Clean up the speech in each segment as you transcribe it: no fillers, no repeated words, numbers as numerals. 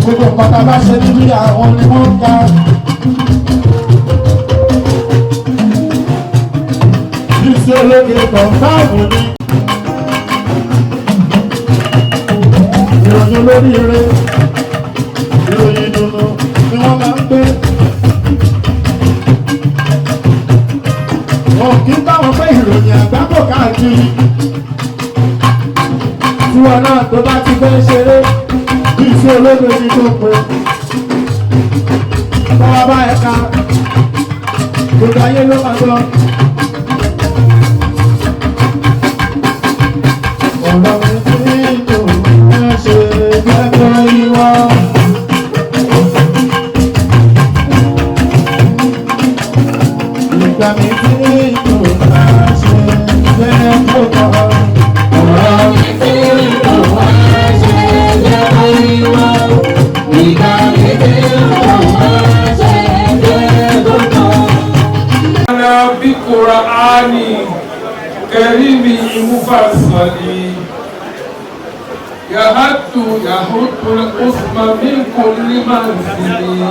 Gbogbo pátá bá ṣe níbi àwọn ni wọ́n ń ga. Iṣẹ́ ológe kan báwo ni? Ìròyìn olóríire, ìròyìn ìdùnnú ni wọ́n máa ń gbé. Wọn kì í bá wọn pé ìròyìn àgbákò káàkiri. Tí wọn náà tó bá ti fẹ́ ṣeré, bí iṣẹ́ ológe ti tó pé. Bọ́wọ́ bá ẹ̀ka, gbogbo ayé ló máa gbọ́. Ọ̀rọ̀ mi ti dùn, ẹ ṣe gbẹ́gbẹ́ ìwọ. Ìgbà mi ti dùn, ẹ ṣe gbẹ́gbẹ́ ìwọ. Ọ̀rọ̀ mi ti dùn, ẹ ṣe gbẹ́gbẹ́ ìwọ. Ìgbà mi ti dùn, ẹ ṣe gbẹ́gbẹ́ ìwọ. Ana bi Qur'ani karimi mufassali yahatu al-usma min kulli manzili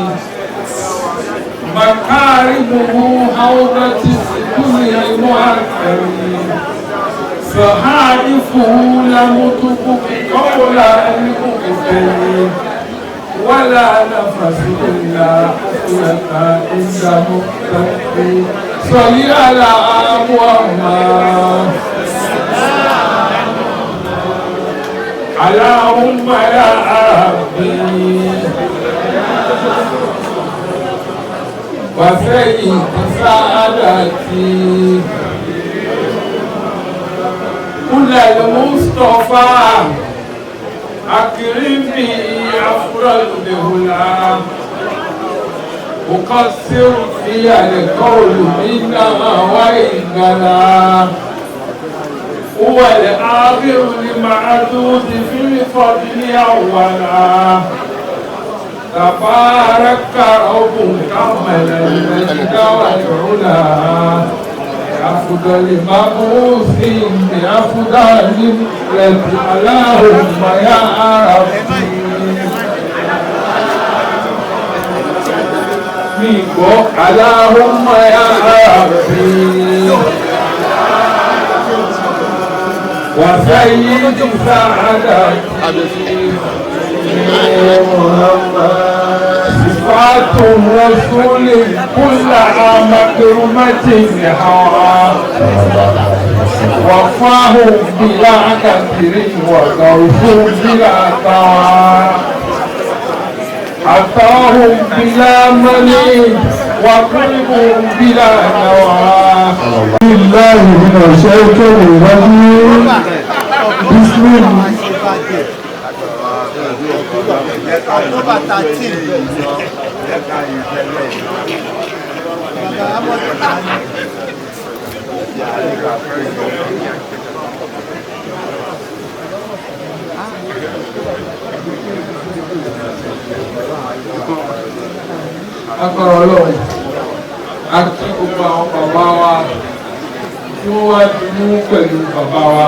makarimuhu hawdati dunya mu'akkari sahaifuhu lam tukufi qawla al-muqtari wala nafsu illa yaka inda muqtari salli ala Muhammad Allahumma ya Rabbi wa sayyidi saadati ulal Mustafa akrimni afral bihula أقصر في القول منا وإننا هو الآخر المعدود في الفضل أولا تبارك رب كمل المجد والعلا بأفضل مبعوث بأفضل ملة اللهم يا ربي اللهم يا ربي وسيد سعادتي صفات الرسول كلها مكرمة هوى وفاه بلا كثير وغوث بلا طوى أتاهم بلا مني وقلبهم بلا نوى بالله من الشيطان الرجيم بسم الله agbára Ọlọ́run àti gbogbo àwọn bàbá wa tí wọ́n wá dúró pẹ̀lú bàbá wa.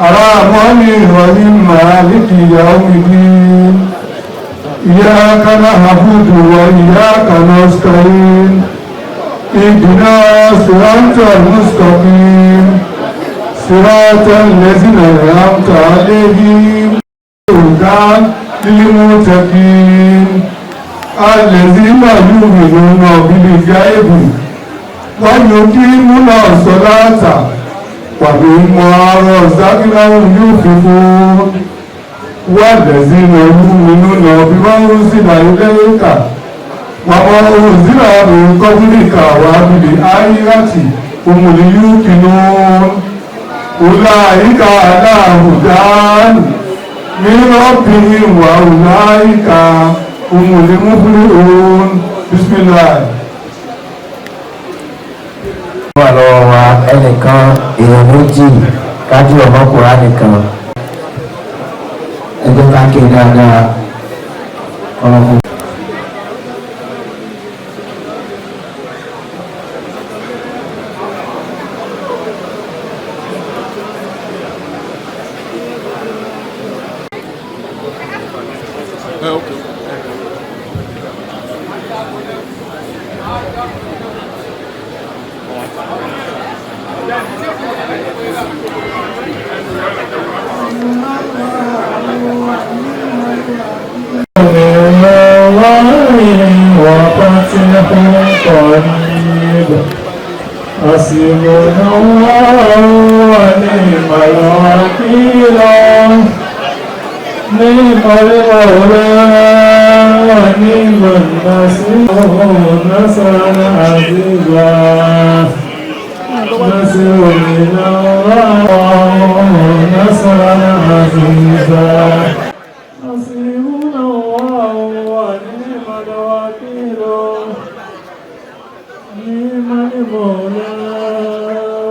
الرحمن الرحيم مالك يوم الدين إياك نعبد وإياك نستعين اهدنا الصراط المستقيم صراط الذين أنعمت عليهم غير للمتقين الذين يؤمنون بالغيب ويقيمون الصلاة ومما رزقناهم ينفقون والذين يؤمنون بما أنزل إليك وما أنزل من قبلك وبالآخرة هم يوقنون أولئك على هدى من ربهم وأولئك هم المفلحون بسم الله. wà lọ́wọ́ wa ẹnìkan èèyàn méjì kájú ọmọkùnrin nìkan ẹgbẹ́ káàkiri dáadáa ọmọkùnrin. وفتح قريب حسبنا الله ونعم الوكيل نعم المولى ونعم النصير نصرا عزيزا نصر من الله نصرا عزيزا حسبنا الله ونعم الوكيل نعم المولى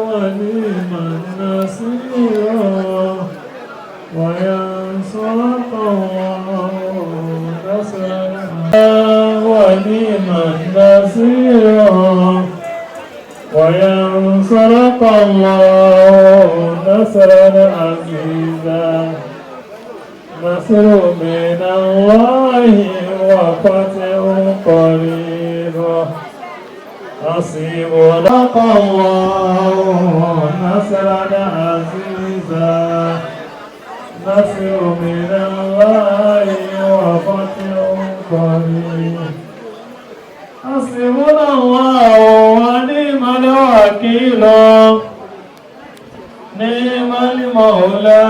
ونعم النصير وينصرك الله نصرا ونعم النصير وينصرك الله نصرا عزيزا نصر من الله وفتح قريب حسبنا الله نصرا عزيزا نصر من الله وفتح قريب حسبنا الله ونعم الوكيل نعم المولى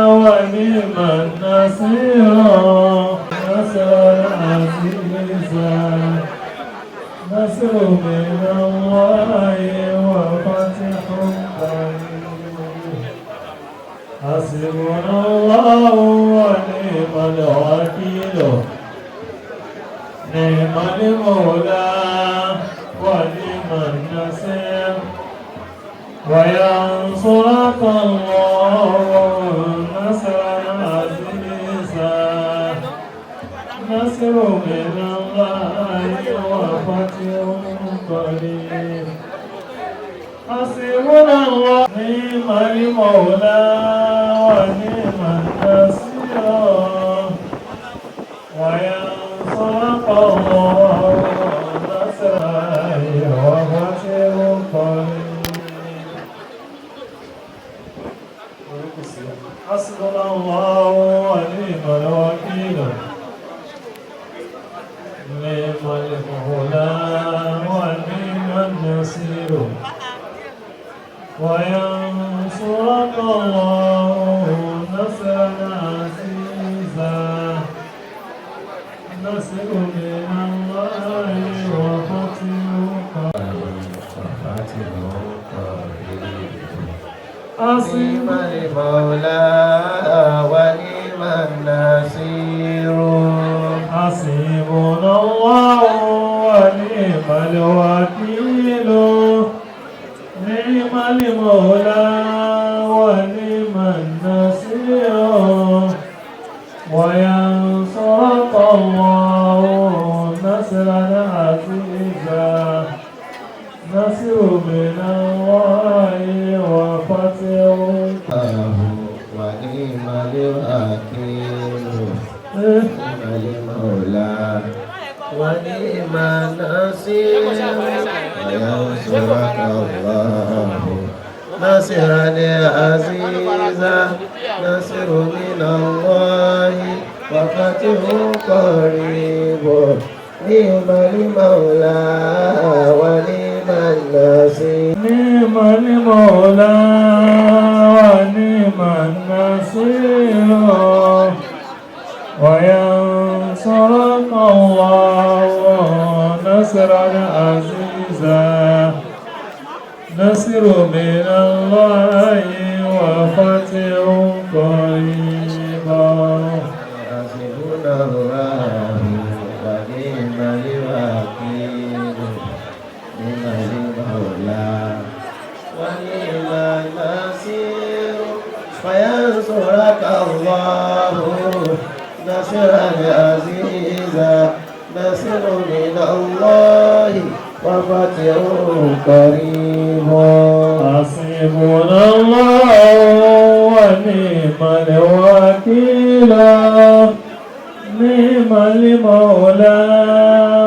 ونعم النصير نصرا عزيزا نصر من الله وفتح قريب حسبنا الله ونعم الوكيل نعم المولى ونعم النصير وينصرك الله نصرا عزيزا نصر من الله وفتح قريب حسبنا الله نعم المولى ونعم النصير وينصرك الله نصرا وفتح قريب حسبنا الله ونعم الوكيل نعم المولى ونعم النصير وينصرك الله نصرا عزيزا نصر من الله وفتح نعم المولى ونعم النصير حسبنا الله ونعم الوكيل نعم المولى ونعم النصير وينصرك الله نصرا عزيزا نصر من الله وفتح ونعم الوكيل نعم المولى ونعم النصير وينصرك الله نصرا عزيزا نصر من الله وفتح قريب نعم المولى ونعم النصير نعم المولى ونعم النصير وينصرك الله نصرا عزيزا نصر من الله وفتح قريبا حسبنا الله ونعم الوكيل نعم المولى ونعم النصير فينصرك الله نصرا عزيزا نصر من الله وفتح قريب حسبنا الله ونعم الوكيل نعم المولى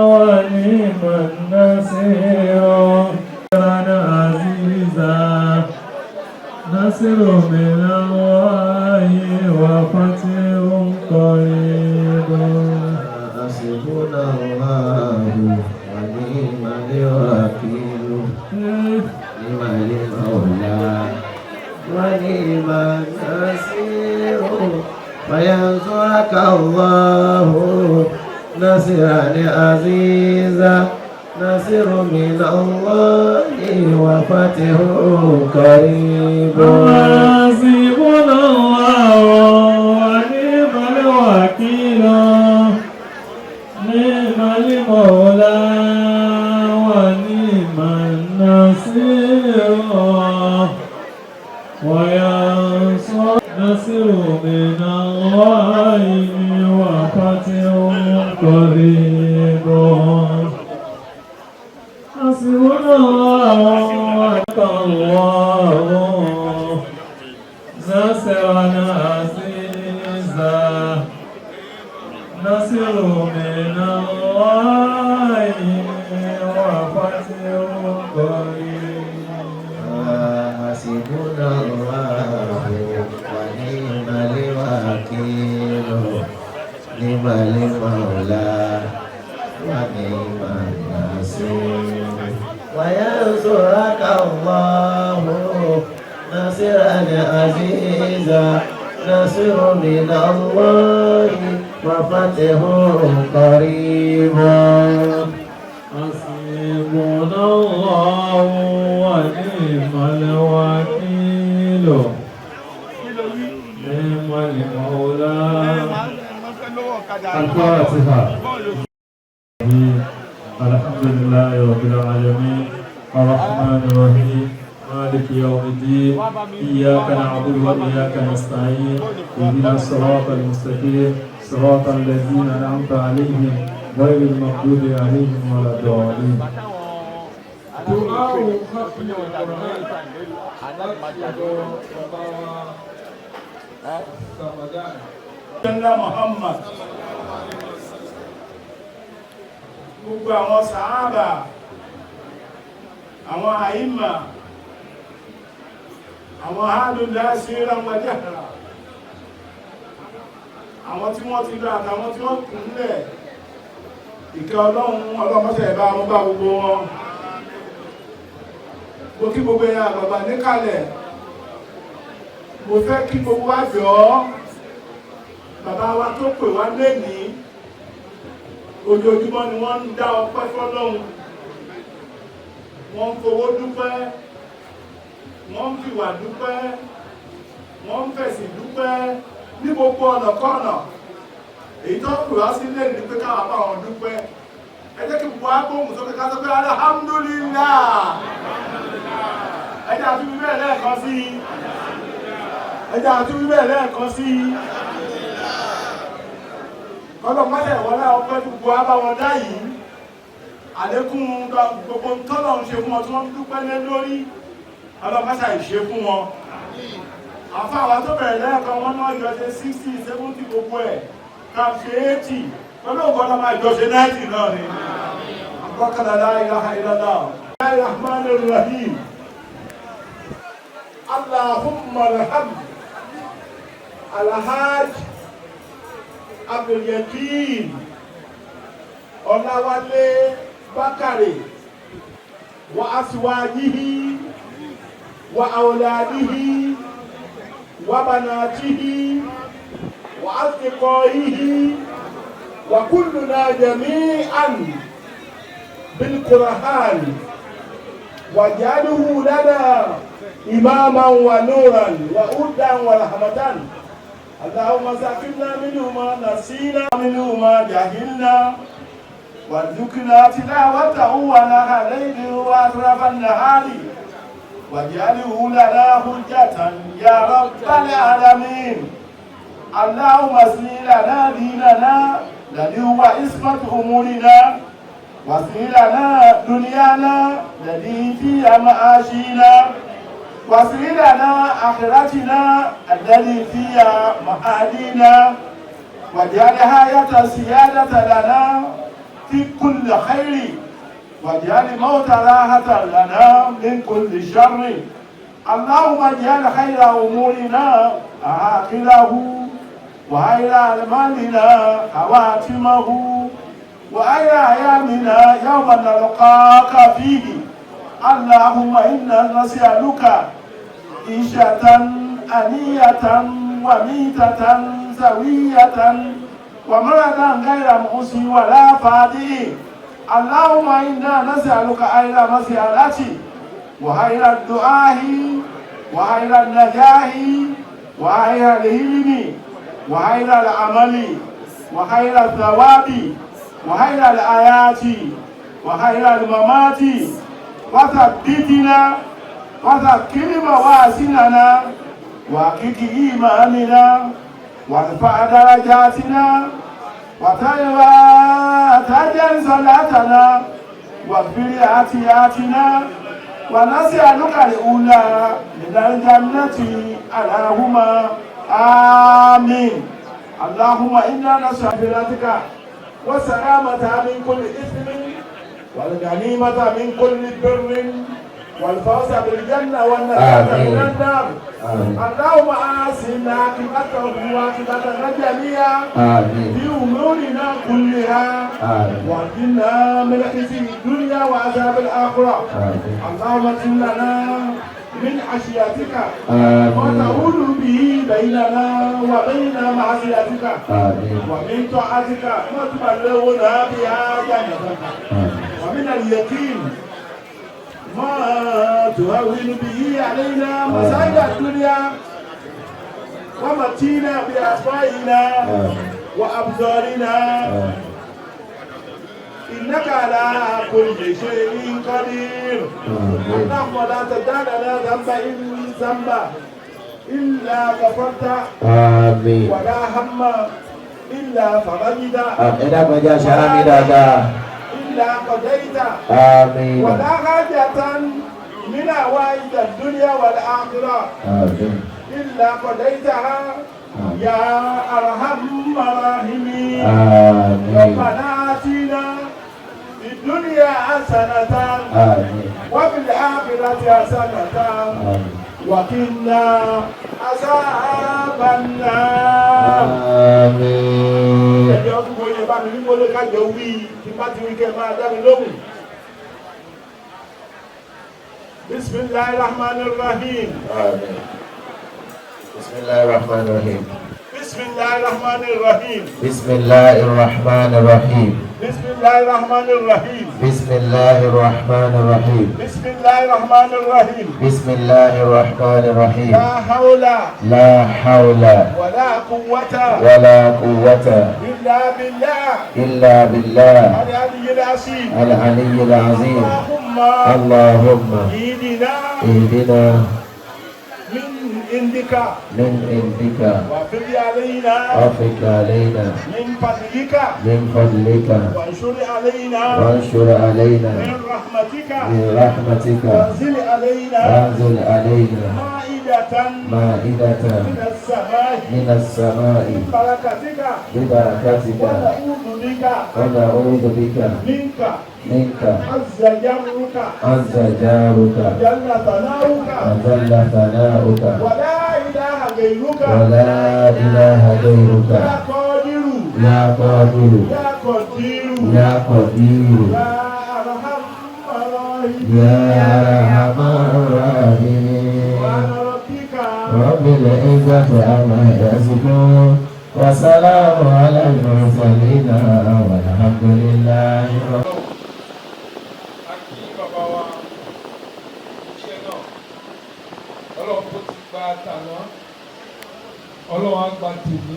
ونعم النصير نصر من الله وفتح قريب حسبنا الله ونعم الوكيل نعم المولى ونعم النصير وينصرك الله نصرا عزيزا نصر من الله وفتح قريب حسبنا الله ونعم الوكيل نعم المولى ونعم النصير وينصر نصر من الله وفتح قريب حسبنا الله نصرا عزيزا نصر من الله وفتح قريب حسبنا الله ونعم الوكيل نعم المولى ونعم النصير وينصرك الله نصرا عزيزا نصر من الله وفتح قريب حسبنا الله ونعم الوكيل نعم المولى الفاتحة الحمد لله رب العالمين الرحمن الرحيم مالك يوم الدين إياك نعبد وإياك نستعين اهدنا الصراط المستقيم صراط الذين أنعمت عليهم غير المغضوب عليهم ولا الضالين. Muhammad gbogbo àwọn sàhábà àwọn àìmà àwọn àádùnlá síra wọn jẹ́ra àwọn tí wọ́n ti lọ àtàwọn tí wọ́n kúnlẹ̀ ìkẹ́ ọlọ́mọ́sẹ̀ ẹ̀bá wọn bá gbogbo wọn mo kí gbogbo ẹ̀yà àgbàgbà níkàlẹ̀ mo fẹ́ kí gbogbo wa jọ̀ọ́ bàbá wa tó pè wá lénìí ojoojúmọ́ ni wọ́n ń dá ọpẹ́ fọ́lọ́hun wọ́n ń fowó dúpẹ́ wọ́n ń fìwà dúpẹ́ wọ́n ń fẹ̀sìn dúpẹ́ ní gbogbo ọ̀nà kọ́nà èyí tó pè wá sí lénìí pé káwà bá wọn dúpẹ́ ẹ jẹ́ kí gbogbo agbóhùn sókè ká sọ pé alhamdulillah ẹ jẹ́ àti wíwẹ̀ lẹ́ẹ̀kan sí ẹ jẹ́ àti wíwẹ̀ lẹ́ẹ̀kan sí ọlọ́pàá wọlé ọpẹ́ gbogbo abáwọn dá yìí àlékún gbogbo tọ́lọ̀ ń ṣe fún wọn tí wọ́n dúpẹ́ lé lórí ọlọ́pàá ìṣe fún wọn àfáàwà tó bẹ̀rẹ̀ lẹ́ẹ̀kan wọn náà jọ ṣe 60 70 gbogbo ẹ̀ ká ṣe 80 pẹ̀lú ògbọ́n náà máa jọ ṣe 90 náà ni àgbọ́kànlá la ilaha illallah rahmanir rahim allahumma alhamd alhaj Abdul-Yakin Ọláwálé Bákàrè wa aswajihi wa awladihi wa banatihi wa asdiqaihi wa kulluna jami'an bil Qur'an waj'alhu lana imaman wa nuran wa hudan wa rahmatan اللهم ذكرنا منه ما نسينا منه ما جهلنا وارزقنا تلاوته ونهى الليل واطراف النهار واجعله لنا حجة يا رب العالمين اللهم اصلح لنا ديننا الذي هو عصمة امورنا واصلح لنا دنيانا الذي فيها معاشنا واصلح لنا آخرتنا الذي فيها معادنا واجعلها سيادة لنا في كل خير واجعل الموت راحة لنا من كل شر اللهم اجعل خير أمورنا آخره وخير أعمالنا خواتمه وخير أيامنا يوم نلقاك فيه. اللهم إنا نسألك عيشة أنية وميتة سوية ومرضا غير مؤسي ولا فادي. اللهم إنا نسألك خير مسألتي وخير الدعاء وخير النجاح وخير العلم وخير العمل وخير الثواب وخير الآيات وخير الممات وثبتنا وذكر موازننا وحقق إيماننا وارفع درجاتنا وتجل صلاتنا واغفر آتياتنا ونسألك الأولى من الجنة اللهم آمين. اللهم إنا نسألك والسلامة من كل إثم والغنيمة من كل بر والفوز بالجنة والنجاة من النار. اللهم آسنا عاقبتنا جميعا في أمورنا كلها وقنا من خزي الدنيا وعذاب الآخرة. اللهم اغفر لنا من خشيتك وتحول به بيننا وبين معصيتك ومن طاعتك ما تبلغنا بها جنتك ومن اليقين ما تهون به علينا مصائب الدنيا ومتينا بأسمائنا وأبصارنا إنك على كل شيء قدير. اللهم لا تدع لنا ذنبا إلا غفرته ولا هم إلا فرجته إلا قضيته ولا حاجة من حوائج الدنيا والآخرة إلا قضيتها يا أرحم الراحمين. ربنا آتنا في الدنيا حسنة وفي الآخرة حسنة وقنا عذاب النار. ẹjọ́ tó wọlé bá mi ní wọlé kájọ wí tí bá ti wí kẹ́ máa dá mi lóhùn. bisimilahi rahman rahim. bisimilahi rahman rahim. bisimilahi rahman rahim. bisimilahi rahman rahim. bisimilahi rahman rahim. bisimilahi rahman rahim. bisimilahi rahman rahim. bisimilahi rahman rahim. la hawla wala quwwata illa billah al-aliyyil azim. Allahumma ihdina من عندك وافق علينا من فضلك وانشر علينا من رحمتك وانزل علينا مائدة من السماء ببركتك ونعوذ بك منك عز جارك وجل ثناؤك ولا إله غيرك يا قادر يا قدير يا أرحم الراحمين. رب العزة عما يصفون وسلام على المرسلين والحمد لله رب. Ọlọ́run á gba tèmi,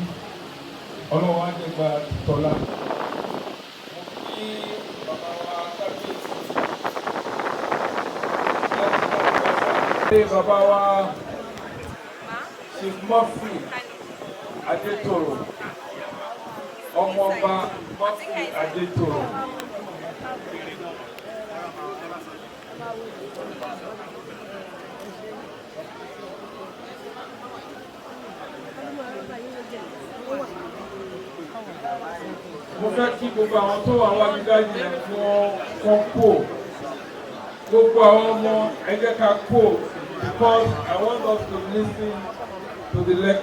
Ọlọ́run á jẹ́ gba tọ́lá. Mo kí bàbá wa kábíyèsí. Bàbá wa Chief Murphy Adétòrò, ọmọọba Murphy Adétòrò. Mo fẹ́ kí gbogbo àwọn tó wà wá gígájì yẹn fún wọn kó gbogbo àwọn ọmọ ẹ jẹ́ ká kó because I want us to listen to the lecture.